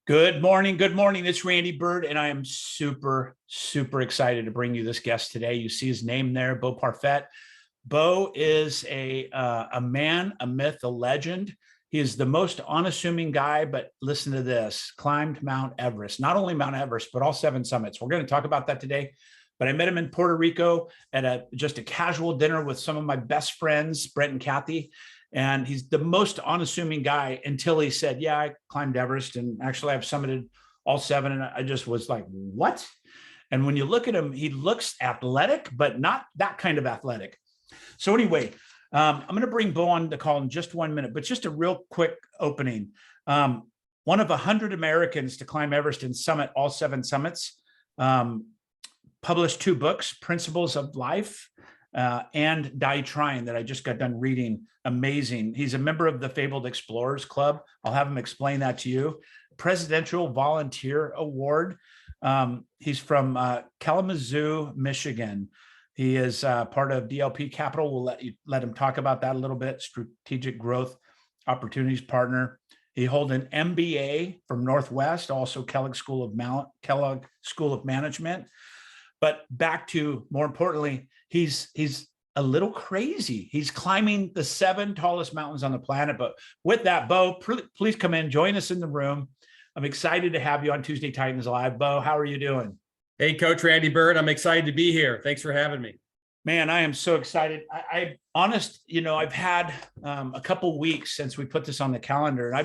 Good morning. Good morning. It's Randy Byrd, and I am super, super excited to bring you this guest today. You see his name there, Bo Parfet. Bo is a man, a myth, a legend. He is the most unassuming guy, but listen to this, climbed Mount Everest, not only Mount Everest, but all 7 summits. We're going to talk about that today. But I met him in Puerto Rico at just a casual dinner with some of my best friends, Brent and Kathy. And he's the most unassuming guy until he said, yeah, I climbed Everest. And actually, I've summited all 7. And I just was like, what? And when you look at him, he looks athletic, but not that kind of athletic. So anyway, I'm going to bring Bo on the call in just 1 minute, but just a real quick opening. One of 100 Americans to climb Everest and summit all 7 summits. Published 2 books, Principles of Life and Die Trying, that I just got done reading. Amazing. He's a member of the Fabled Explorers Club. I'll have him explain that to you. Presidential Volunteer Award. He's from Kalamazoo, Michigan. He is part of DLP Capital. We'll let him talk about that a little bit. Strategic Growth Opportunities Partner. He holds an MBA from Northwest, also Kellogg School of Management. But back to, more importantly, he's a little crazy. He's climbing the 7 tallest mountains on the planet. But with that, Bo, please come in, join us in the room. I'm excited to have you on Tuesday Titans Live. Bo, how are you doing? Hey, Coach Randy Byrd, I'm excited to be here. Thanks for having me. Man, I am so excited. I'm honest, I've had a couple weeks since we put this on the calendar, and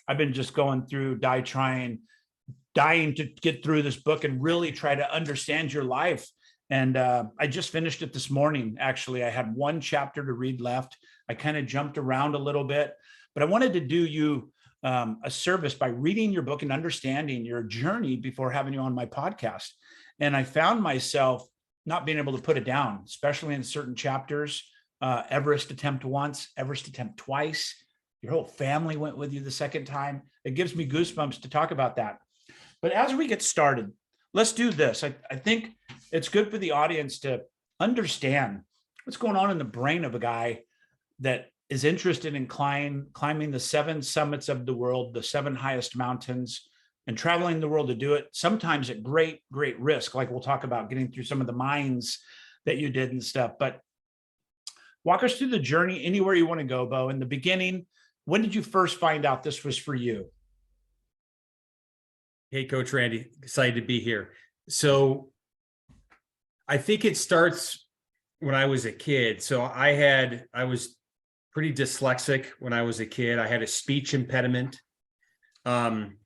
I've been just going through dying to get through this book and really try to understand your life. And I just finished it this morning. Actually, I had 1 chapter to read left. I kind of jumped around a little bit, but I wanted to do you a service by reading your book and understanding your journey before having you on my podcast. And I found myself not being able to put it down, especially in certain chapters. Everest attempt once, Everest attempt twice. Your whole family went with you the second time. It gives me goosebumps to talk about that. But as we get started, let's do this. I think it's good for the audience to understand what's going on in the brain of a guy that is interested in climbing the 7 summits of the world, the 7 highest mountains, and traveling the world to do it, sometimes at great, great risk. Like we'll talk about getting through some of the mines that you did and stuff. But walk us through the journey anywhere you want to go, Bo. In the beginning, when did you first find out this was for you? Hey, Coach Randy, excited to be here. So I think it starts when I was a kid. So I was pretty dyslexic when I was a kid. I had a speech impediment. And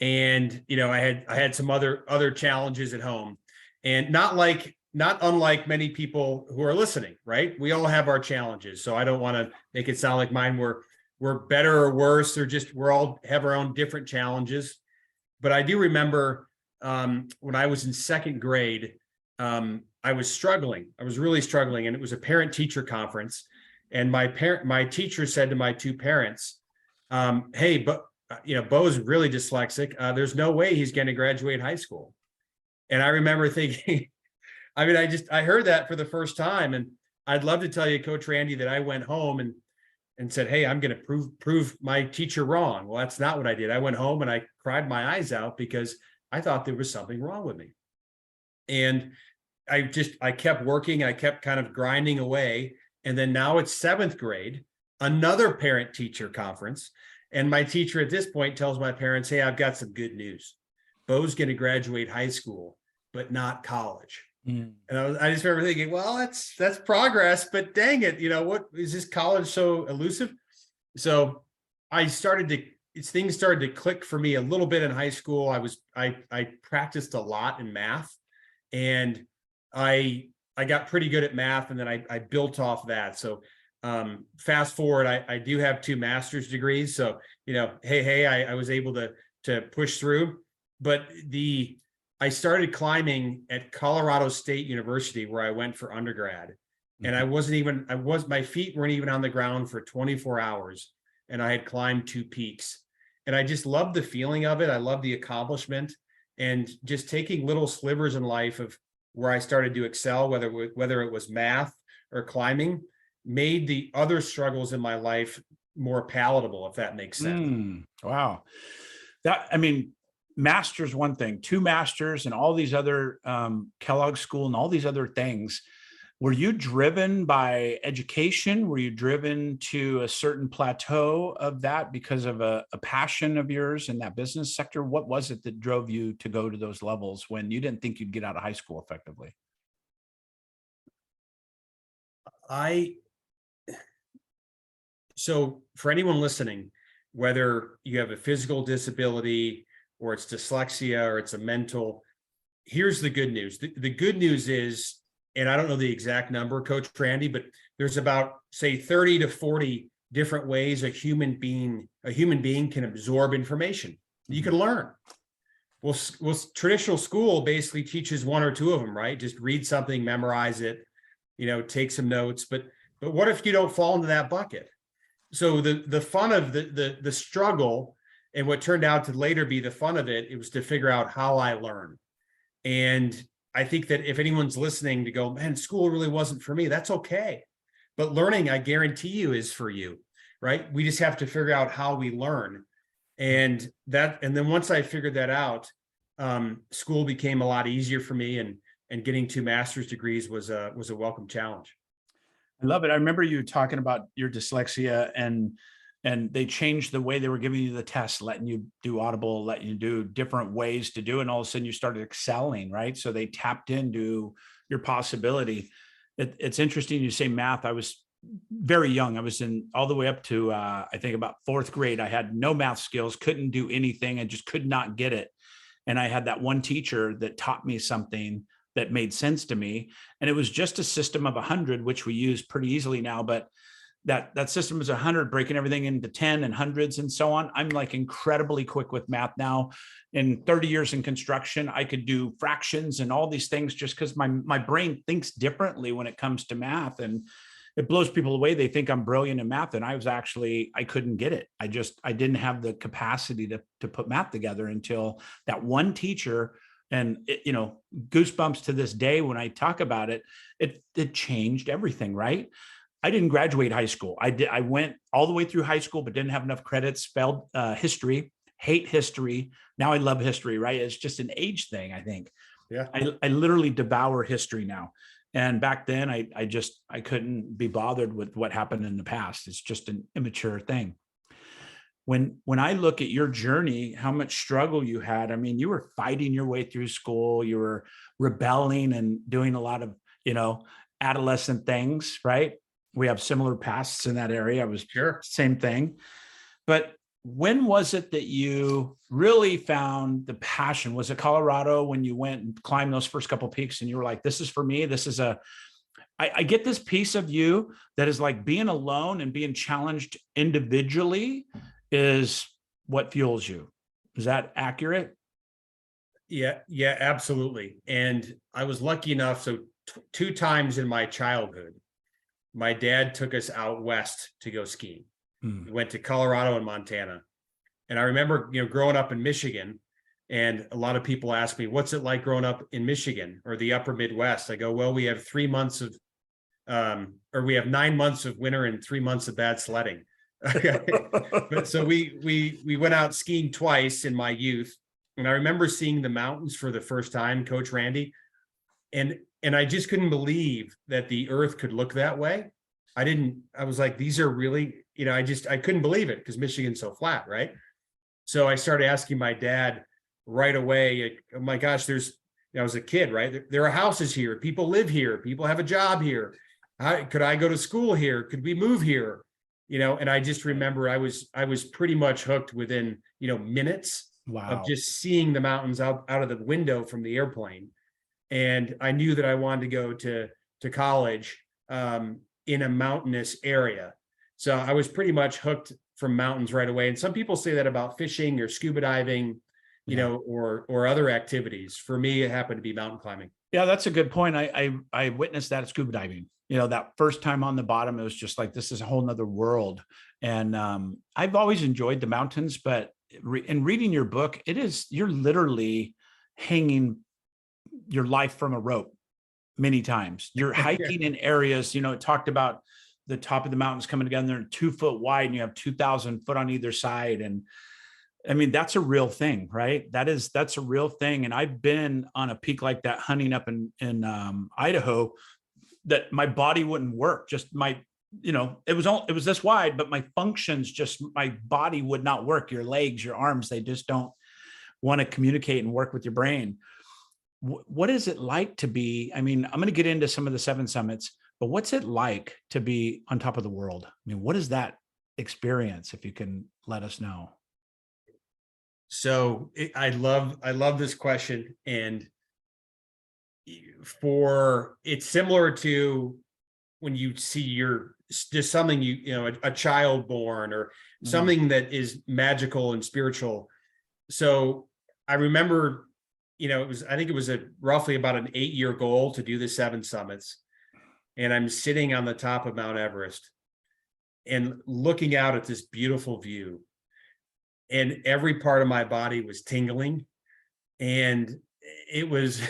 I had some other challenges at home, and not unlike many people who are listening, right? We all have our challenges. So I don't want to make it sound like mine were better or worse. We're all have our own different challenges. But I do remember when I was in 2nd grade, I was struggling. I was really struggling, and it was a parent-teacher conference. And my teacher said to my 2 parents, "Hey, Bo's really dyslexic. There's no way he's going to graduate high school." And I remember thinking, I heard that for the first time, and I'd love to tell you, Coach Randy, that I went home and said, "Hey, I'm going to prove my teacher wrong." Well, that's not what I did. I went home and I cried my eyes out because I thought there was something wrong with me. And I kept working. I kept kind of grinding away. And then now it's 7th grade, another parent-teacher conference. And my teacher at this point tells my parents, "Hey, I've got some good news. Bo's going to graduate high school, but not college." And I just remember thinking, well, that's progress, but dang it, what is this college so elusive? So things started to click for me a little bit in high school. I practiced a lot in math, and I got pretty good at math, and then I built off that. So fast forward, I do have 2 master's degrees. So, I was able to push through, but I started climbing at Colorado State University, where I went for undergrad. And my feet weren't even on the ground for 24 hours. And I had climbed 2 peaks, and I just loved the feeling of it. I loved the accomplishment, and just taking little slivers in life of where I started to excel, whether it was math or climbing, made the other struggles in my life more palatable, if that makes sense. Wow. master's one thing, two masters and all these other Kellogg School and all these other things. Were you driven by education? Were you driven to a certain plateau of that because of a passion of yours in that business sector? What was it that drove you to go to those levels when you didn't think you'd get out of high school effectively? So for anyone listening, whether you have a physical disability or it's dyslexia or it's a mental, here's the good news. The good news is, and I don't know the exact number, Coach Randy, but there's about, say, 30 to 40 different ways a human being can absorb information. You can learn. Well, traditional school basically teaches one or two of them, right? Just read something, memorize it, take some notes. But what if you don't fall into that bucket? So the fun of the struggle, and what turned out to later be the fun of it was to figure out how I learn. And I think that if anyone's listening to go, man, school really wasn't for me, that's okay. But learning, I guarantee you, is for you, right? We just have to figure out how we learn. And then once I figured that out, school became a lot easier for me, and getting 2 master's degrees was a welcome challenge. I love it. I remember you talking about your dyslexia, and they changed the way they were giving you the test, letting you do audible, letting you do different ways to do it. And all of a sudden you started excelling, right? So they tapped into your possibility. It's interesting you say math. I was very young. I was in all the way up to, I think about 4th grade. I had no math skills, couldn't do anything. I just could not get it. And I had that one teacher that taught me something that made sense to me. And it was just a system of 100, which we use pretty easily now, but that system is 100, breaking everything into 10 and hundreds and so on. I'm like incredibly quick with math now. In 30 years in construction, I could do fractions and all these things just because my brain thinks differently when it comes to math. And it blows people away. They think I'm brilliant in math. And I couldn't get it. I didn't have the capacity to put math together until that one teacher. And goosebumps to this day when I talk about it. It changed everything, right? I didn't graduate high school. I went all the way through high school, but didn't have enough credits. Spelled history, hate history. Now I love history, right? It's just an age thing, I think. Yeah. I literally devour history now. And back then I couldn't be bothered with what happened in the past. It's just an immature thing. When I look at your journey, how much struggle you had, I mean, you were fighting your way through school, you were rebelling and doing a lot of, adolescent things, right? We have similar pasts in that area. I was Sure. Same thing. But when was it that you really found the passion? Was it Colorado when you went and climbed those first couple of peaks and you were like, this is for me? I get this piece of you that is like being alone and being challenged individually is what fuels you. Is that accurate? Yeah, absolutely. And I was lucky enough. So 2 times in my childhood, my dad took us out west to go skiing. We went to Colorado and Montana. And I remember, growing up in Michigan, and a lot of people ask me, what's it like growing up in Michigan or the upper Midwest? I go, well, we have 3 months of, we have 9 months of winter and 3 months of bad sledding. Okay. So we went out skiing twice in my youth. And I remember seeing the mountains for the first time, Coach Randy. And I just couldn't believe that the earth could look that way. I was like, these are really, I couldn't believe it because Michigan's so flat, right? So I started asking my dad right away, oh my gosh, I was a kid, right? There are houses here. People live here. People have a job here. Could I go to school here? Could we move here? And I just remember I was pretty much hooked within, minutes. Wow. Of just seeing the mountains out of the window from the airplane. And I knew that I wanted to go to college in a mountainous area. So I was pretty much hooked from mountains right away. And some people say that about fishing or scuba diving, or other activities. For me, it happened to be mountain climbing. Yeah, that's a good point. I witnessed that at scuba diving. That first time on the bottom, it was just like, this is a whole nother world. And I've always enjoyed the mountains, but in reading your book, you're literally hanging your life from a rope many times. You're hiking in areas, it talked about the top of the mountains coming together, they're 2 foot wide and you have 2,000 foot on either side. And I mean, that's a real thing, right? That's a real thing. And I've been on a peak like that hunting up in Idaho, that my body wouldn't work. Just my, it was this wide, but my functions, just my body would not work. Your legs, your arms, they just don't want to communicate and work with your brain. What is it like to be? I mean, I'm going to get into some of the 7 summits, but what's it like to be on top of the world? I mean, what is that experience? If you can let us know. So I love this question, and it's similar to when you see just something a child born, or something that is magical and spiritual. So I remember, I think it was roughly about an 8-year goal to do the 7 summits, and I'm sitting on the top of Mount Everest and looking out at this beautiful view, and every part of my body was tingling, and it was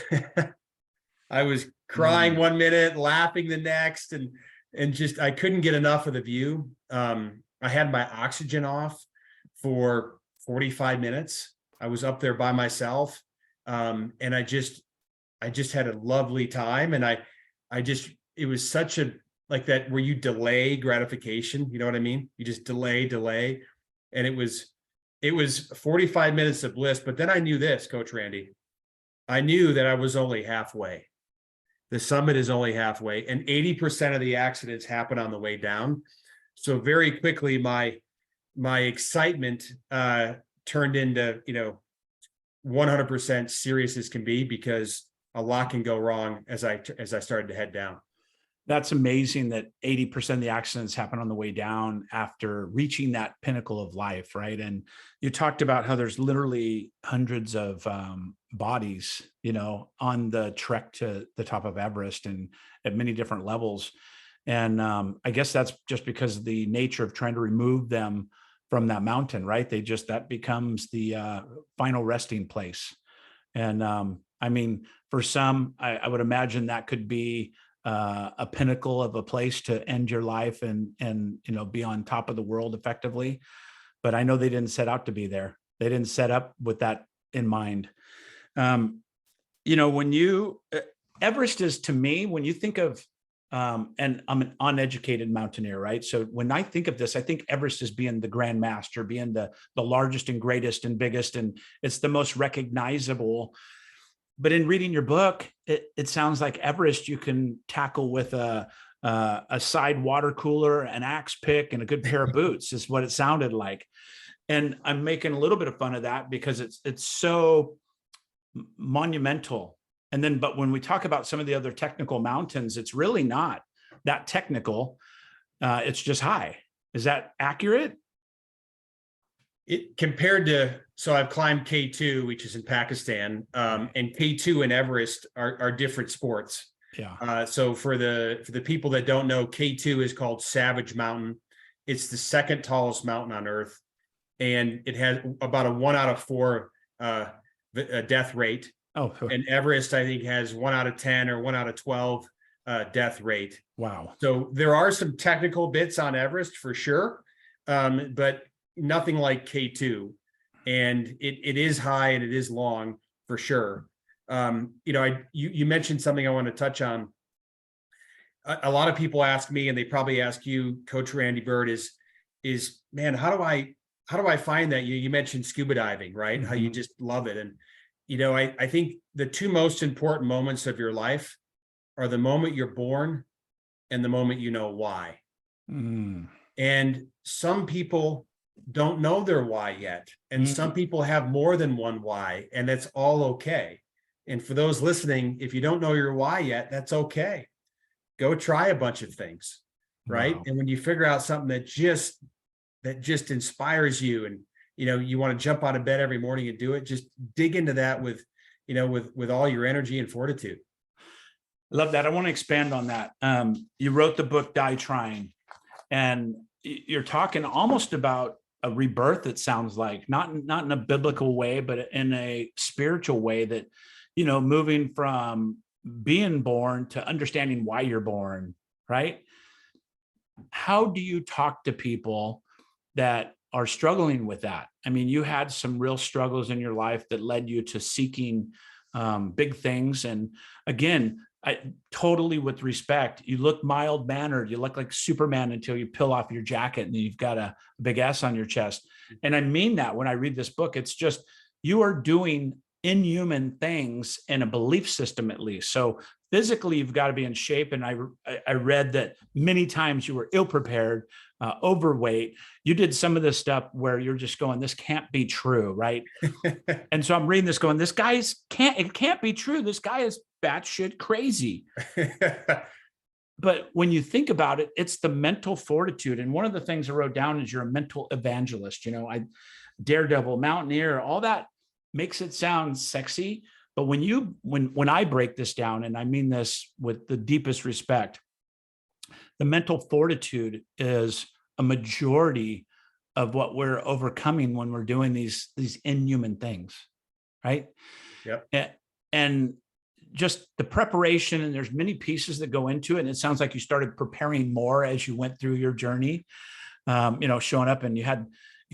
I was crying one minute, laughing the next, and just I couldn't get enough of the view. I had my oxygen off for 45 minutes. I was up there by myself, and I just had a lovely time, and it was such a, like that, where you delay gratification, you know what I mean? You just delay, and it was 45 minutes of bliss. But then I knew this, Coach Randy. I knew that I was only halfway. The summit is only halfway, and 80% of the accidents happen on the way down. So very quickly, my excitement turned into 100% serious as can be, because a lot can go wrong as I started to head down. That's amazing that 80% of the accidents happen on the way down after reaching that pinnacle of life, right? And you talked about how there's literally hundreds of bodies, on the trek to the top of Everest, and at many different levels. And I guess that's just because of the nature of trying to remove them from that mountain, right? That becomes the final resting place. And I mean, for some, I would imagine that could be a pinnacle of a place to end your life and be on top of the world effectively. But I know they didn't set out to be there. They didn't set up with that in mind. When Everest is, to me, when you think of, and I'm an uneducated mountaineer, right? So when I think of this, I think Everest as being the grand master, being the largest and greatest and biggest, and it's the most recognizable. But in reading your book, it sounds like Everest you can tackle with a side water cooler, an axe pick, and a good pair of boots, is what it sounded like. And I'm making a little bit of fun of that because it's so monumental. And then, but when we talk about some of the other technical mountains, it's really not that technical. It's just high. Is that accurate? So I've climbed K2, which is in Pakistan, and K2 and Everest are different sports. Yeah. So for the people that don't know, K2 is called Savage Mountain. It's the second tallest mountain on Earth, and it has about a 1 out of 4 death rate. Oh, and Everest, I think, has 1 out of 10 or 1 out of 12 death rate. Wow. So there are some technical bits on Everest for sure, but nothing like K2. And it is high and it is long for sure. You mentioned something I want to touch on. A lot of people ask me, and they probably ask you, Coach Randy Byrd, is man, how do I find that? You mentioned scuba diving, right? Mm-hmm. How you just love it. And I think the 2 most important moments of your life are the moment you're born and the moment you know why. And some people don't know their why yet. And some people have more than one why, and that's all okay. And for those listening, if you don't know your why yet, that's okay. Go try a bunch of things, right? Wow. And when you figure out something that just inspires you, and you want to jump out of bed every morning and do it, just dig into that with all your energy and fortitude. Love that. I want to expand on that. You wrote the book Die Trying, and you're talking almost about a rebirth. It sounds like not in a biblical way, but in a spiritual way, that moving from being born to understanding why you're born, right? How do you talk to people that are struggling with that. I mean, you had some real struggles in your life that led you to seeking big things. And again, I totally, with respect, you look mild mannered, you look like Superman until you peel off your jacket and you've got a big S on your chest. And I mean that when I read this book. It's just, you are doing inhuman things in a belief system, at least. So physically, you've got to be in shape. And I read that many times you were ill prepared, overweight. You did some of this stuff where you're just going, this can't be true, right? And so I'm reading this going, it can't be true. This guy is batshit crazy. But when you think about it, it's the mental fortitude. And one of the things I wrote down is you're a mental evangelist. Daredevil, mountaineer, all that makes it sound sexy. But when I break this down, and I mean this with the deepest respect, the mental fortitude is a majority of what we're overcoming when we're doing these inhuman things, right? Yep. And just the preparation, and there's many pieces that go into it. And it sounds like you started preparing more as you went through your journey, showing up, and you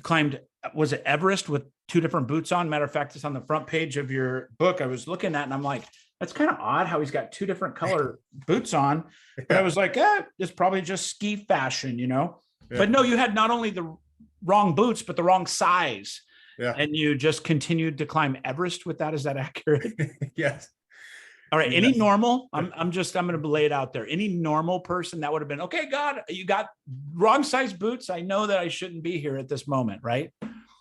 climbed, was it Everest with 2 different boots on? Matter of fact, it's on the front page of your book. I was looking at, and I'm like, that's kind of odd how he's got 2 different color boots on. But I was like, it's probably just ski fashion, Yeah. But no, you had not only the wrong boots, but the wrong size. Yeah. And you just continued to climb Everest with that. Is that accurate? Yes. All right. Yes. Any normal, I'm going to lay it out there. Any normal person that would have been, okay, God, you got wrong size boots. I know that I shouldn't be here at this moment. Right.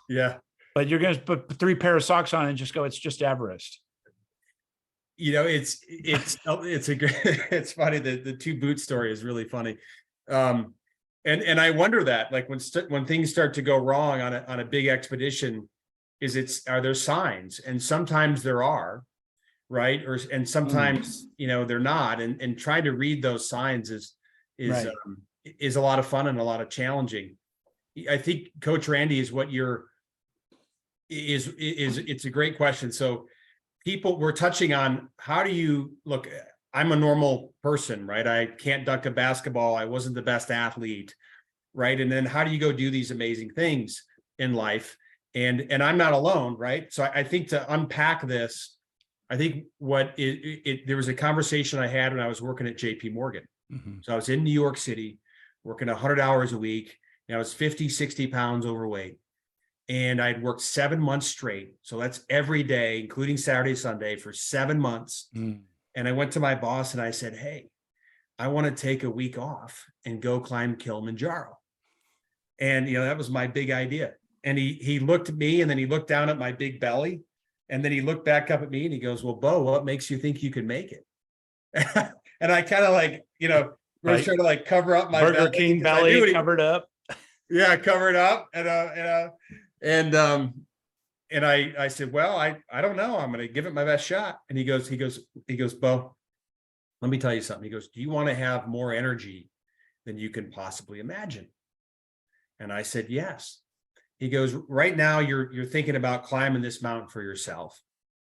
Yeah. But you're going to put 3 pair of socks on and just go, it's just Everest. It's a great, it's funny. The 2 boot story is really funny. And I wonder that, like, when things start to go wrong on a big expedition, are there signs? And sometimes there are, right? And sometimes, they're not. And trying to read those signs is Right. Is a lot of fun and a lot of challenging. I think Coach Randy is it's a great question. So we're touching on, how do you look? I'm a normal person, right? I can't dunk a basketball. I wasn't the best athlete, right? And then how do you go do these amazing things in life? And I'm not alone, right? So I think to unpack this, I think there was a conversation I had when I was working at JP Morgan. Mm-hmm. So I was in New York City, working 100 hours a week, and I was 50, 60 pounds overweight. And I'd worked 7 months straight. So that's every day, including Saturday, Sunday, for 7 months. Mm. And I went to my boss and I said, hey, I want to take a week off and go climb Kilimanjaro. And, that was my big idea. And he looked at me, and then he looked down at my big belly, and then he looked back up at me and he goes, well, Bo, what makes you think you can make it? And I kind of like, was trying to like cover up my Burger King belly covered up. Yeah, covered up. And I said, well, I don't know. I'm going to give it my best shot. And he goes, Bo, let me tell you something. He goes, do you want to have more energy than you can possibly imagine? And I said, yes. He goes, right now you're thinking about climbing this mountain for yourself.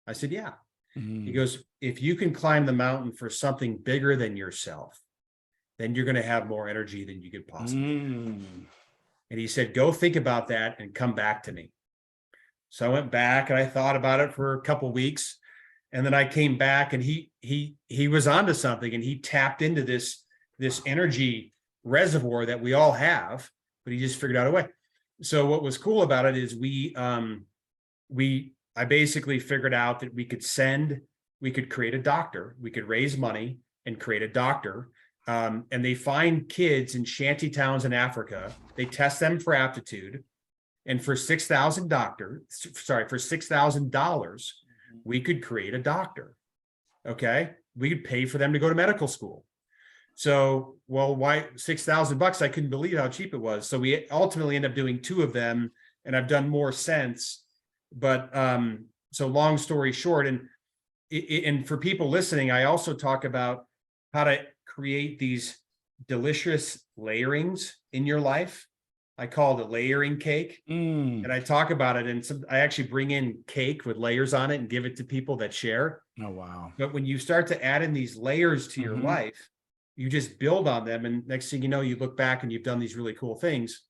I said, yeah. He goes, if you can climb the mountain for something bigger than yourself, then you're going to have more energy than you could possibly. And he said, go think about that and come back to me. So I went back and I thought about it for a couple of weeks. And then I came back, and he was onto something, and he tapped into this energy reservoir that we all have, but he just figured out a way. So what was cool about it is I basically figured out that we could create a doctor, we could raise money and create a doctor. And they find kids in shanty towns in Africa. They test them for aptitude, and for $6,000, we could create a doctor. Okay, we could pay for them to go to medical school. So, well, why $6,000? I couldn't believe how cheap it was. So we ultimately end up doing 2 of them, and I've done more since. But so long story short, and for people listening, I also talk about how to create these delicious layerings in your life. I call it a layering cake. And I talk about it, and I actually bring in cake with layers on it and give it to people that share. Oh, wow. But when you start to add in these layers to your life, you just build on them. And next thing you know, you look back and you've done these really cool things.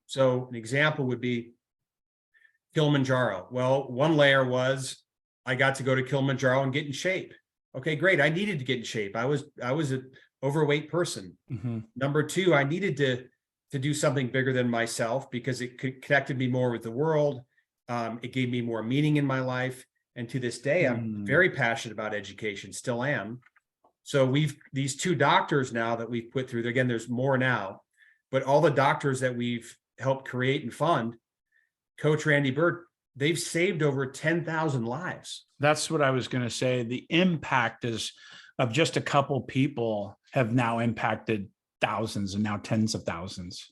So an example would be Kilimanjaro. Well, one layer was I got to go to Kilimanjaro and get in shape. Okay, great. I needed to get in shape. I was an overweight person. Mm-hmm. Number two, I needed to do something bigger than myself because it connected me more with the world. It gave me more meaning in my life. And to this day, I'm very passionate about education, still am. So these two doctors now that we've put through, again, there's more now, but all the doctors that we've helped create and fund, Coach Randy Byrd, they've saved over 10,000 lives. That's what I was going to say. The impact is of just a couple people have now impacted thousands and now tens of thousands.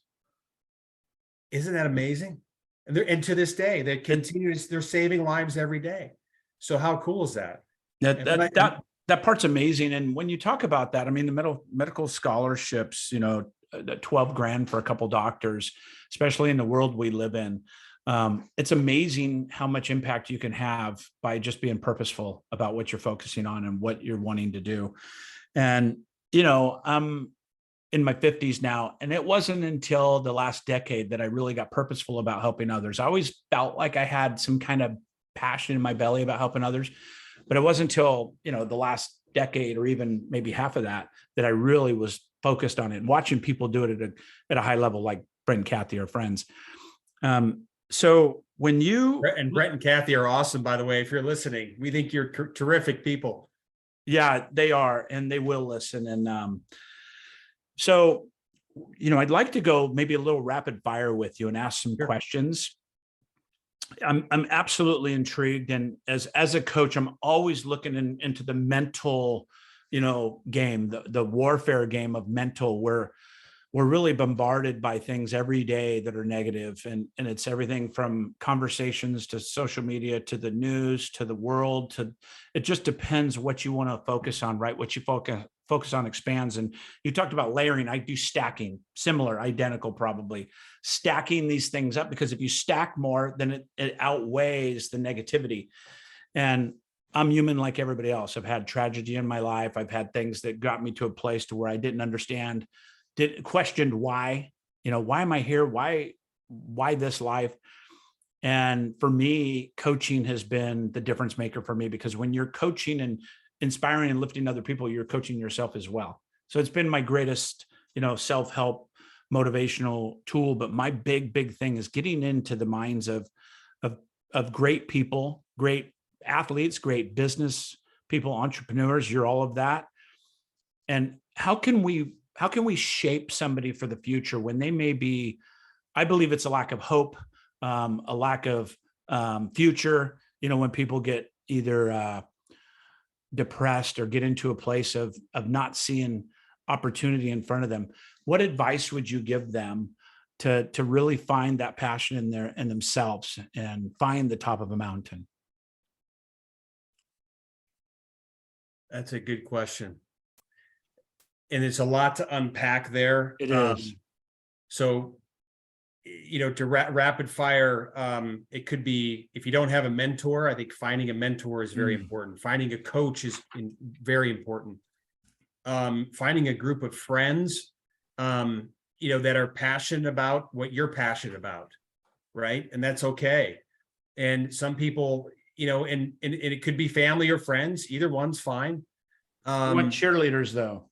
Isn't that amazing? And to this day, they continue, they're saving lives every day. So how cool is that? That part's amazing. And when you talk about that, I mean, the medical scholarships, 12 grand for a couple doctors, especially in the world we live in. It's amazing how much impact you can have by just being purposeful about what you're focusing on and what you're wanting to do. And, I'm in my 50s now, and it wasn't until the last decade that I really got purposeful about helping others. I always felt like I had some kind of passion in my belly about helping others, but it wasn't until, the last decade or even maybe half of that I really was focused on it and watching people do it at a high level, like Brent and Kathy are friends. So when you Brent and Kathy are awesome, by the way, if you're listening, we think you're terrific people. Yeah, they are, and they will listen. And so, I'd like to go maybe a little rapid fire with you and ask some questions. I'm absolutely intrigued, and as a coach, I'm always looking into the mental, game, the warfare game of mental, where we're really bombarded by things every day that are negative, and it's everything from conversations to social media to the news to the world. It just depends what you want to focus on, right? What you focus on expands. And you talked about layering. I do stacking, similar, identical, probably stacking these things up, because if you stack more, then it outweighs the negativity. And I'm human like everybody else. I've had tragedy in my life. I've had things that got me to a place to where I didn't understand, questioned why, why am I here? Why this life? And for me, coaching has been the difference maker for me, because when you're coaching and inspiring and lifting other people, you're coaching yourself as well. So it's been my greatest, self-help motivational tool. But my big thing is getting into the minds of great people, great athletes, great business people, entrepreneurs. You're all of that. And how can we shape somebody for the future when they may be, I believe it's a lack of hope, a lack of future, when people get either depressed or get into a place of not seeing opportunity in front of them. What advice would you give them to really find that passion in themselves and find the top of a mountain? That's a good question. And it's a lot to unpack there. It is. So, to rapid fire, it could be, if you don't have a mentor, I think finding a mentor is very important. Finding a coach is very important. Finding a group of friends, that are passionate about what you're passionate about, right? And that's okay. And some people, and it could be family or friends, either one's fine. You want cheerleaders though.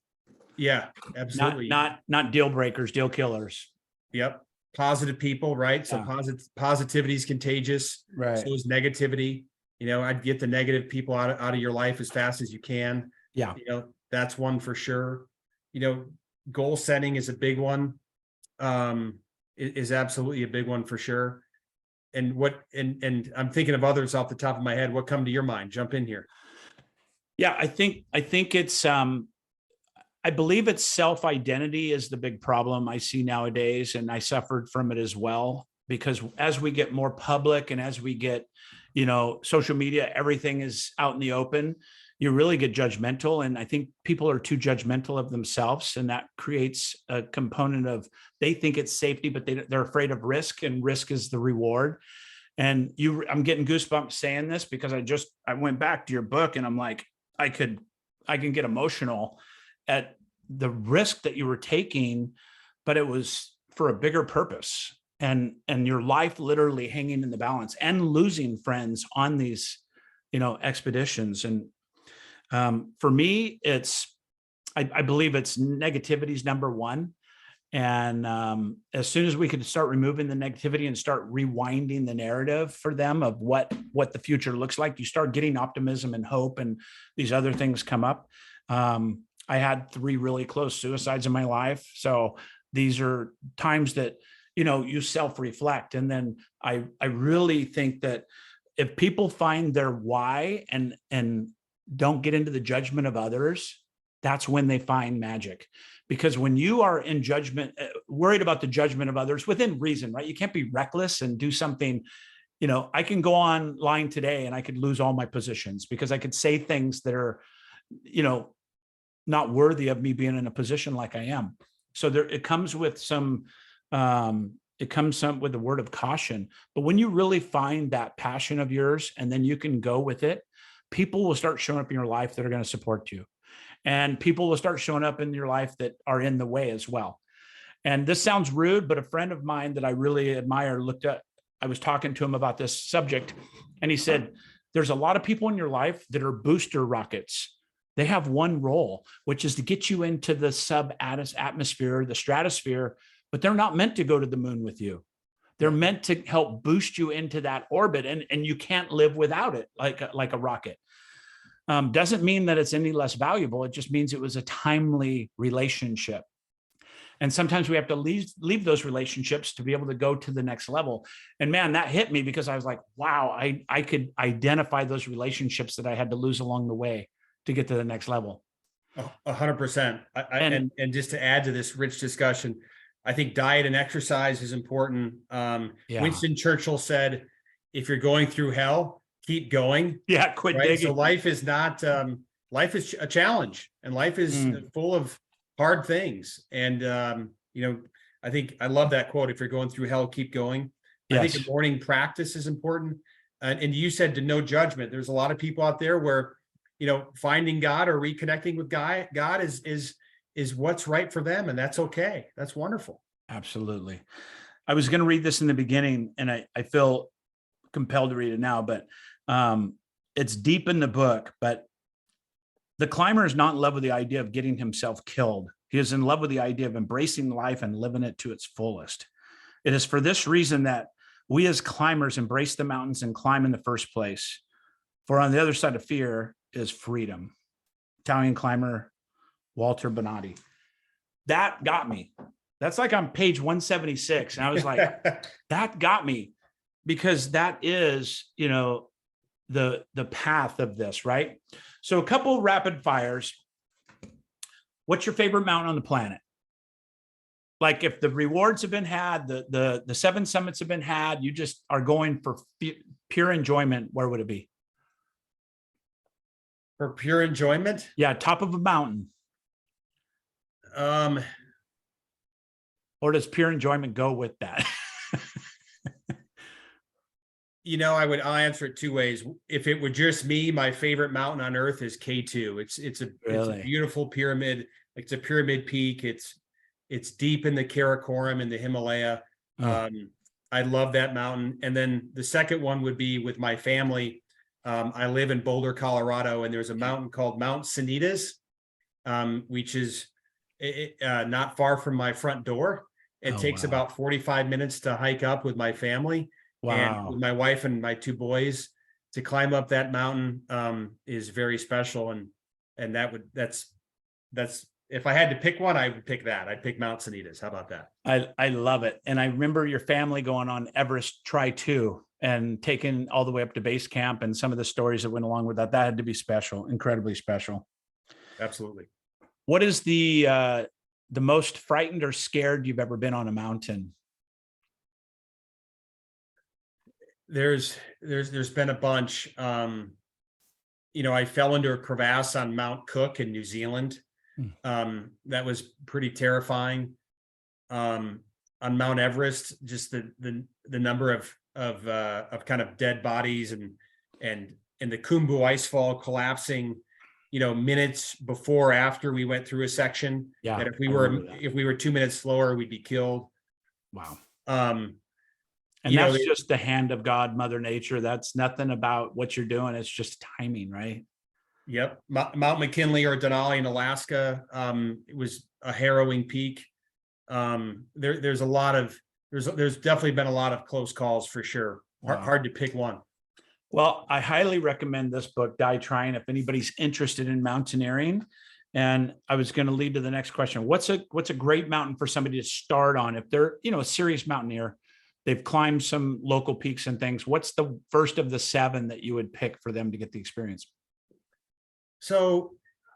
Yeah, absolutely. Not deal breakers, deal killers. Yep. Positive people, right? So positivity is contagious. Right. So is negativity. I'd get the negative people out of your life as fast as you can. Yeah. That's one for sure. Goal setting is a big one. Is absolutely a big one for sure. And and I'm thinking of others off the top of my head. What come to your mind? Jump in here. Yeah, I think it's I believe it's self-identity is the big problem I see nowadays. And I suffered from it as well, because as we get more public and as we get, social media, everything is out in the open, you really get judgmental. And I think people are too judgmental of themselves. And that creates a component of, they think it's safety, but they're afraid of risk, and risk is the reward. And I'm getting goosebumps saying this, because I went back to your book and I'm like, I can get emotional at the risk that you were taking, but it was for a bigger purpose. and your life literally hanging in the balance and losing friends on these, expeditions. And for me, I believe it's negativity is number one. And as soon as we could start removing the negativity and start rewinding the narrative for them of what the future looks like, you start getting optimism and hope, and these other things come up. I had 3 really close suicides in my life. So these are times that, you self-reflect. And then I really think that if people find their why and don't get into the judgment of others, that's when they find magic. Because when you are in judgment, worried about the judgment of others within reason, right? You can't be reckless and do something. I can go online today and I could lose all my positions because I could say things that are, not worthy of me being in a position like I am. So it comes with some, with a word of caution. But when you really find that passion of yours and then you can go with it, people will start showing up in your life that are going to support you. And people will start showing up in your life that are in the way as well. And this sounds rude, but a friend of mine that I really admire I was talking to him about this subject, and he said, there's a lot of people in your life that are booster rockets. They have one role, which is to get you into the atmosphere, the stratosphere, but they're not meant to go to the moon with you. They're meant to help boost you into that orbit, and you can't live without it like a rocket. Doesn't mean that it's any less valuable. It just means it was a timely relationship. And sometimes we have to leave those relationships to be able to go to the next level. And man, that hit me because I was like, wow, I could identify those relationships that I had to lose along the way to get to the next level. 100%. And just to add to this rich discussion, I think diet and exercise is important. Winston Churchill said, if you're going through hell, keep going. Yeah, quit digging. So life is not, life is a challenge, and life is full of hard things. And, I think I love that quote. If you're going through hell, keep going. Yes. I think a morning practice is important. And you said to no judgment. There's a lot of people out there where, finding God or reconnecting with God is what's right for them. And that's okay. That's wonderful. Absolutely. I was going to read this in the beginning, and I feel compelled to read it now, but it's deep in the book. But the climber is not in love with the idea of getting himself killed. He is in love with the idea of embracing life and living it to its fullest. It is for this reason that we as climbers embrace the mountains and climb in the first place. For on the other side of fear is freedom. Italian climber Walter Bonatti. That got me. That's like on page 176. And I was like, that got me, because that is, the path of this, right? So a couple rapid fires. What's your favorite mountain on the planet? Like, if the rewards have been had, the 7 summits have been had, you just are going for pure enjoyment, where would it be? For pure enjoyment? Yeah, top of a mountain. Or does pure enjoyment go with that? I'll answer it 2 ways. If it were just me, my favorite mountain on earth is K2. It's a beautiful pyramid. It's a pyramid peak. It's deep in the Karakoram in the Himalaya. I love that mountain. And then the second one would be with my family. I live in Boulder, Colorado, and there's a mountain called Mount Sanitas, which is not far from my front door. It takes about 45 minutes to hike up with my family. Wow. And with my wife and my 2 boys. To climb up that mountain is very special. And that's if I had to pick one, I would pick that. I'd pick Mount Sanitas. How about that? I love it. And I remember your family going on Everest Try 2 and taking all the way up to base camp, and some of the stories that went along with that. That had to be special, incredibly special. Absolutely. What is the most frightened or scared you've ever been on a mountain? There's been a bunch. I fell into a crevasse on Mount Cook in New Zealand. That was pretty terrifying. On Mount Everest, just the number of kind of dead bodies and the Khumbu icefall collapsing, minutes before or after we went through a section. Yeah. That if we were 2 minutes slower, we'd be killed. Wow. And You know, that's just the hand of God, Mother Nature. That's nothing about what you're doing. It's just timing, right? yep. Mount McKinley or Denali in Alaska. It was a harrowing peak. There's a lot of, there's definitely been a lot of close calls for sure. Wow. Hard to pick one. Well, I highly recommend this book, Die Trying, if anybody's interested in mountaineering. And I was going to lead to the next question. What's a great mountain for somebody to start on? If they're, a serious mountaineer, they've climbed some local peaks and things. What's the first of the 7 that you would pick for them to get the experience? So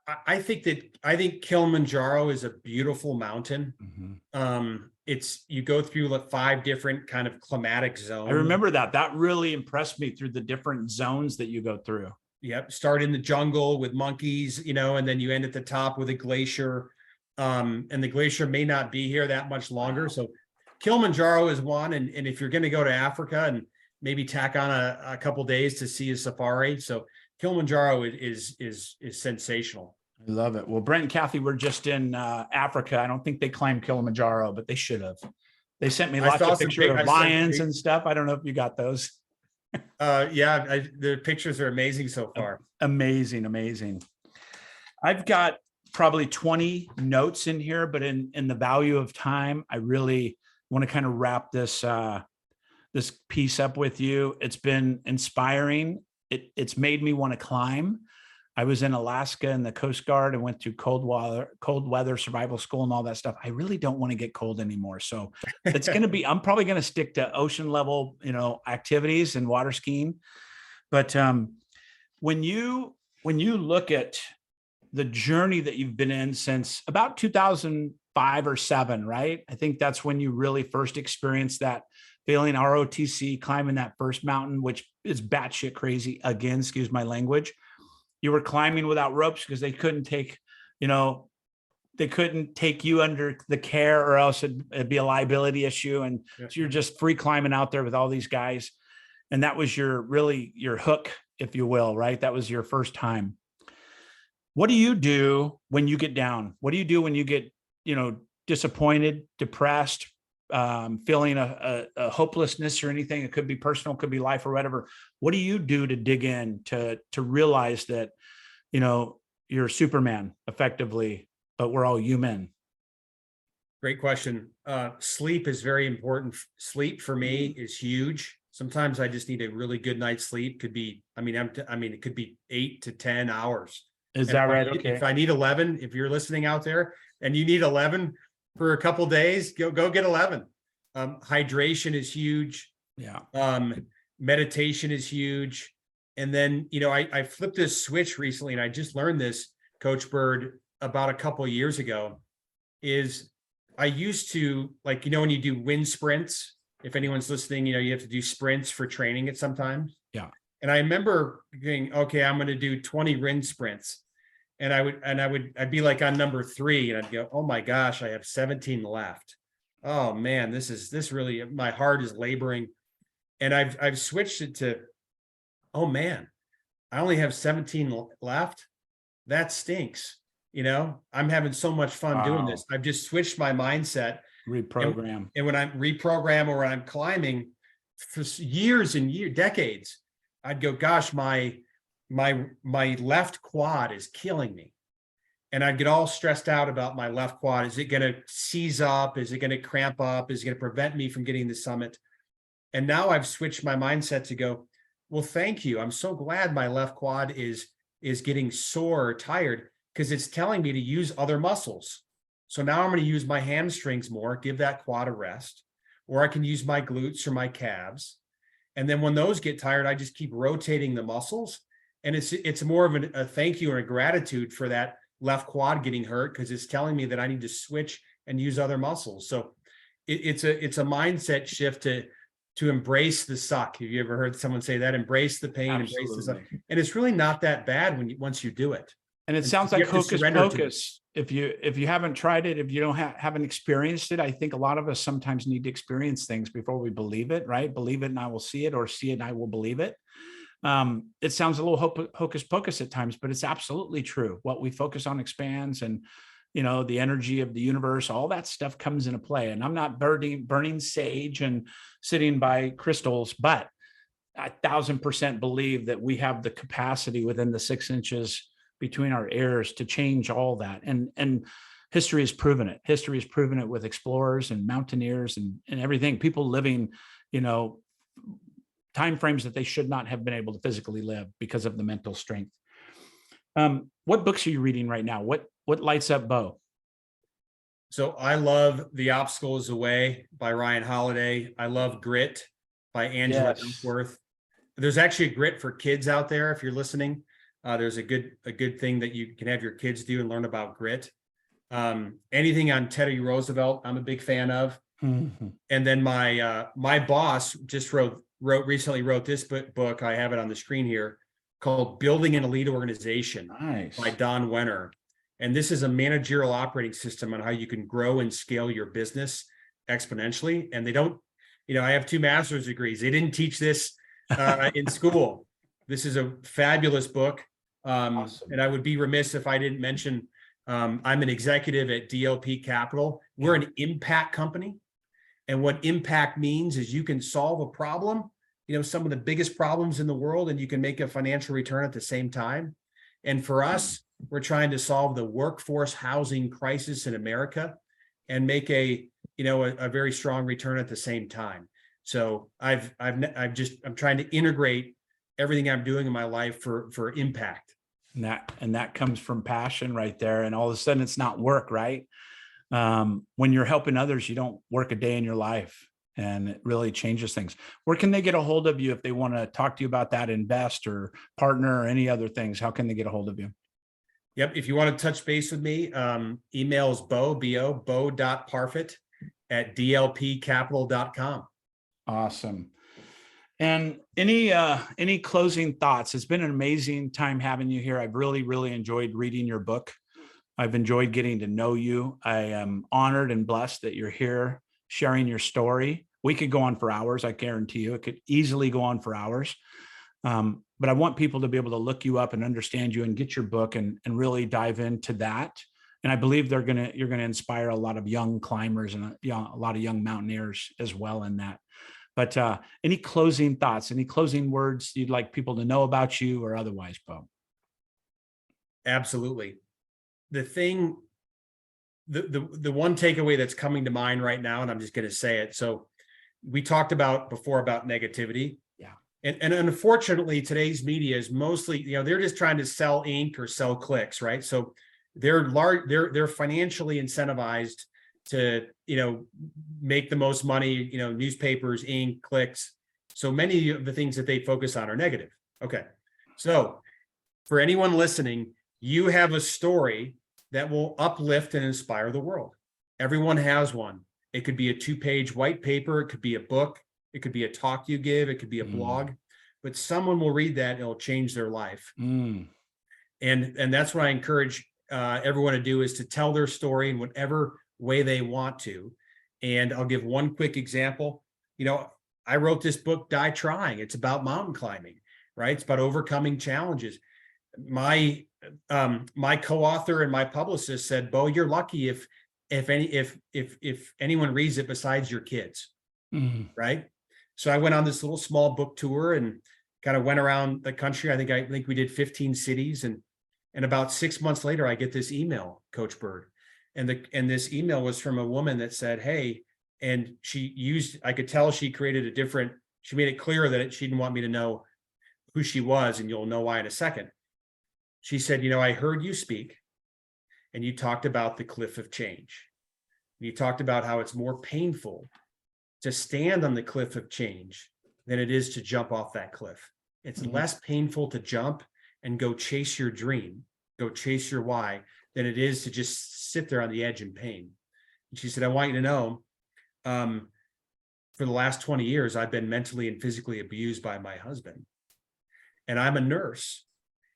I think Kilimanjaro is a beautiful mountain. Mm-hmm. It's, you go through like 5 different kind of climatic zones. I remember that really impressed me through the different zones that you go through. Yep. Start in the jungle with monkeys, and then you end at the top with a glacier. And the glacier may not be here that much longer. So Kilimanjaro is one. And if you're going to go to Africa and maybe tack on a couple days to see a safari. So Kilimanjaro is sensational. I love it. Well, Brent and Kathy were just in Africa. I don't think they climbed Kilimanjaro, but they should have. They sent me lots of pictures of lions and stuff. I don't know if you got those. Yeah, the pictures are amazing so far. Amazing. I've got probably 20 notes in here, but in the value of time, I really want to kind of wrap this piece up with you. It's been inspiring. It's made me want to climb. I was in Alaska in the Coast Guard and went through cold weather survival school and all that stuff. I really don't want to get cold anymore. So it's going to be, I'm probably going to stick to ocean level, activities and water skiing. But when you look at the journey that you've been in since about 2005 or 7, right? I think that's when you really first experienced that feeling, ROTC, climbing that first mountain, which is batshit crazy. Again, excuse my language. You were climbing without ropes because they couldn't take you under the care, or else it'd be a liability issue. And so you're just free climbing out there with all these guys. And that was your hook, if you will, right? That was your first time. What do you do when you get down? What do you do when you get, disappointed, depressed, feeling a hopelessness or anything? It could be personal, could be life or whatever. What do you do to dig in to realize that, you're Superman effectively, but we're all human? Great question. Sleep is very important. Sleep for me is huge. Sometimes I just need a really good night's sleep. Could be, it could be 8 to 10 hours. Is that right? Okay. If I need 11, if you're listening out there and you need 11 for a couple days, go get 11. Hydration is huge. Yeah. Meditation is huge. And then, I flipped this switch recently, and I just learned this, Coach Byrd, about a couple of years ago, is I used to, like, when you do wind sprints, if anyone's listening, you have to do sprints for training at sometimes. Yeah. And I remember thinking, okay, I'm going to do 20 wind sprints. And I'd be like on number 3, and I'd go, oh my gosh, I have 17 left. Oh man, this really, my heart is laboring. And I've switched it to, oh man, I only have 17 left. That stinks. I'm having so much fun doing this. I've just switched my mindset. Reprogram. And when I'm or when I'm climbing for years and decades, I'd go, gosh, my left quad is killing me. And I'd get all stressed out about my left quad. Is it going to seize up? Is it going to cramp up? Is it going to prevent me from getting the summit? And now I've switched my mindset to go, well, thank you. I'm so glad my left quad is getting sore or tired, because it's telling me to use other muscles. So now I'm going to use my hamstrings more, give that quad a rest, or I can use my glutes or my calves. And then when those get tired, I just keep rotating the muscles. And it's more of a thank you and a gratitude for that left quad getting hurt, because it's telling me that I need to switch and use other muscles. So it's a mindset shift to embrace the suck. Have you ever heard someone say that? Embrace the pain, Absolutely. Embrace the suck. And it's really not that bad once you do it. And it sounds like hocus pocus. If you haven't tried it, if you haven't experienced it, I think a lot of us sometimes need to experience things before we believe it, right? Believe it and I will see it, or see it and I will believe it. It sounds a little hocus pocus at times, but it's absolutely true. What we focus on expands. And the energy of the universe, all that stuff comes into play. And I'm not burning sage and sitting by crystals, but 1,000% believe that we have the capacity within the 6 inches between our ears to change all that. And history has proven it. History has proven it with explorers and mountaineers and everything. People living, time frames that they should not have been able to physically live because of the mental strength. What books are you reading right now? What lights up Bo? So I love The Obstacle Is the Way by Ryan Holiday. I love Grit by Angela Duckworth. There's actually a Grit for kids out there. If you're listening, there's a good thing that you can have your kids do and learn about grit. Anything on Teddy Roosevelt, I'm a big fan of. Mm-hmm. And then my boss just recently wrote this book. I have it on the screen here, called Building an Elite Organization. Nice. By Don Wenner. And this is a managerial operating system on how you can grow and scale your business exponentially. And they don't, I have 2 master's degrees. They didn't teach this in school. This is a fabulous book. Awesome. And I would be remiss if I didn't mention, I'm an executive at DLP Capital. We're an impact company. And what impact means is you can solve a problem, some of the biggest problems in the world, and you can make a financial return at the same time. And for us, we're trying to solve the workforce housing crisis in America and make a very strong return at the same time. So I'm trying to integrate everything I'm doing in my life for impact. And that comes from passion right there. And all of a sudden it's not work, right? When you're helping others, you don't work a day in your life, and it really changes things. Where can they get a hold of you if they want to talk to you about that, invest or partner or any other things? How can they get a hold of you? Yep. If you want to touch base with me, email is bo.parfet@dlpcapital.com. Awesome. And any closing thoughts? It's been an amazing time having you here. I've really, really enjoyed reading your book. I've enjoyed getting to know you. I am honored and blessed that you're here sharing your story. We could go on for hours. I guarantee you it could easily go on for hours. But I want people to be able to look you up and understand you and get your book and really dive into that. And I believe you're going to inspire a lot of young climbers and a lot of young mountaineers as well in that. But any closing thoughts, any closing words you'd like people to know about you or otherwise, Bo? Absolutely. The one takeaway that's coming to mind right now, and I'm just going to say it. So we talked before about negativity. Yeah. And unfortunately, today's media is mostly, they're just trying to sell ink or sell clicks, right? So they're financially incentivized to, make the most money, newspapers, ink, clicks. So many of the things that they focus on are negative. Okay. So for anyone listening, you have a story that will uplift and inspire the world. Everyone has one. It could be a 2-page white paper. It could be a book. It could be a talk you give. It could be a blog, but someone will read that and it'll change their life. And that's what I encourage everyone to do, is to tell their story in whatever way they want to. And I'll give one quick example. I wrote this book, Die Trying. It's about mountain climbing, right? It's about overcoming challenges. My co-author and my publicist said, Bo, you're lucky if anyone reads it besides your kids. Right? So I went on this little small book tour and kind of went around the country. I think we did 15 cities, and about 6 months later, I get this email, Coach Byrd. And this email was from a woman that said, hey, and I could tell she created she made it clear that she didn't want me to know who she was, and you'll know why in a second. She said, I heard you speak, and you talked about the cliff of change. You talked about how it's more painful to stand on the cliff of change than it is to jump off that cliff. It's less painful to jump and go chase your dream, go chase your why, than it is to just sit there on the edge in pain. And she said, I want you to know, for the last 20 years, I've been mentally and physically abused by my husband. And I'm a nurse.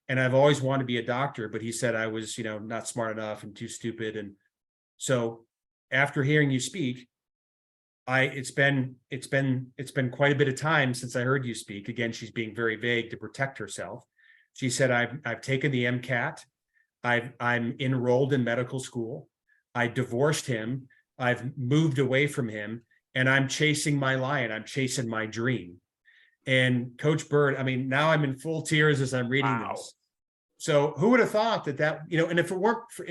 And I've always wanted to be a doctor, but he said I was, not smart enough and too stupid. And so after hearing you speak, it's been quite a bit of time since I heard you speak. Again, she's being very vague to protect herself. She said, I've taken the MCAT. I'm enrolled in medical school. I divorced him. I've moved away from him, and I'm chasing my lion. I'm chasing my dream. And Coach Byrd, I mean, now I'm in full tears as I'm reading Wow. this. So who would have thought that, and if it weren't for,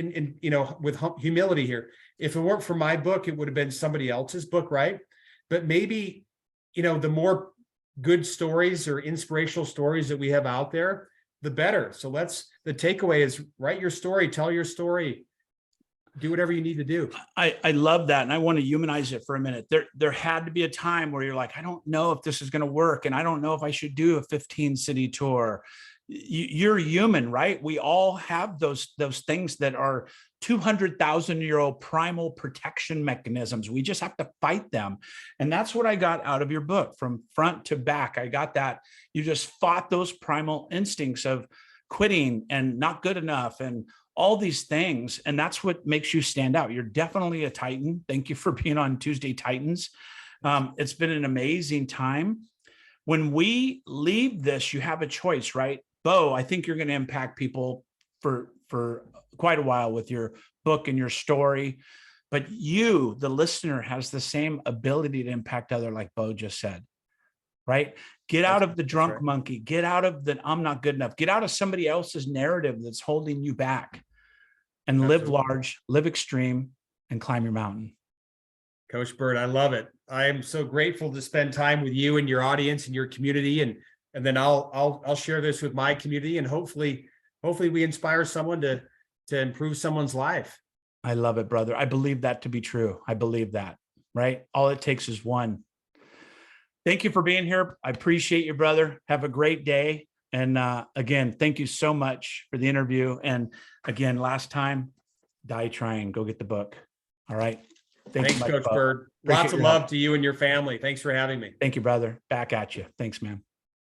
with humility here, if it weren't for my book, it would have been somebody else's book, right? But maybe, the more good stories or inspirational stories that we have out there, the better. So the takeaway is write your story, tell your story, do whatever you need to do. I love that. And I want to humanize it for a minute. There had to be a time where you're like, I don't know if this is going to work. And I don't know if I should do a 15 city tour. You're human, right? We all have those things that are 200,000-year-old primal protection mechanisms. We just have to fight them. And that's what I got out of your book from front to back. I got that. You just fought those primal instincts of quitting and not good enough and all these things. And that's what makes you stand out. You're definitely a Titan. Thank you for being on Tuesday Titans. It's been an amazing time. When we leave this, you have a choice, right? Bo, I think you're going to impact people for quite a while with your book and your story. But you, the listener, has the same ability to impact other, like Bo just said, right? Get out of the drunk monkey. Get out of the I'm not good enough. Get out of somebody else's narrative that's holding you back, and live large, live extreme, and climb your mountain. Coach Byrd, I love it. I am so grateful to spend time with you and your audience and your community, and then I'll share this with my community, and hopefully we inspire someone to improve someone's life. I love it, brother. I believe that to be true. I believe that, right? All it takes is one. Thank you for being here. I appreciate you, brother. Have a great day. And again, thank you so much for the interview. And again, last time, die trying, go get the book. All right. Thanks, Coach Byrd. Lots of love to you and your family. Thanks for having me. Thank you, brother. Back at you. Thanks, man.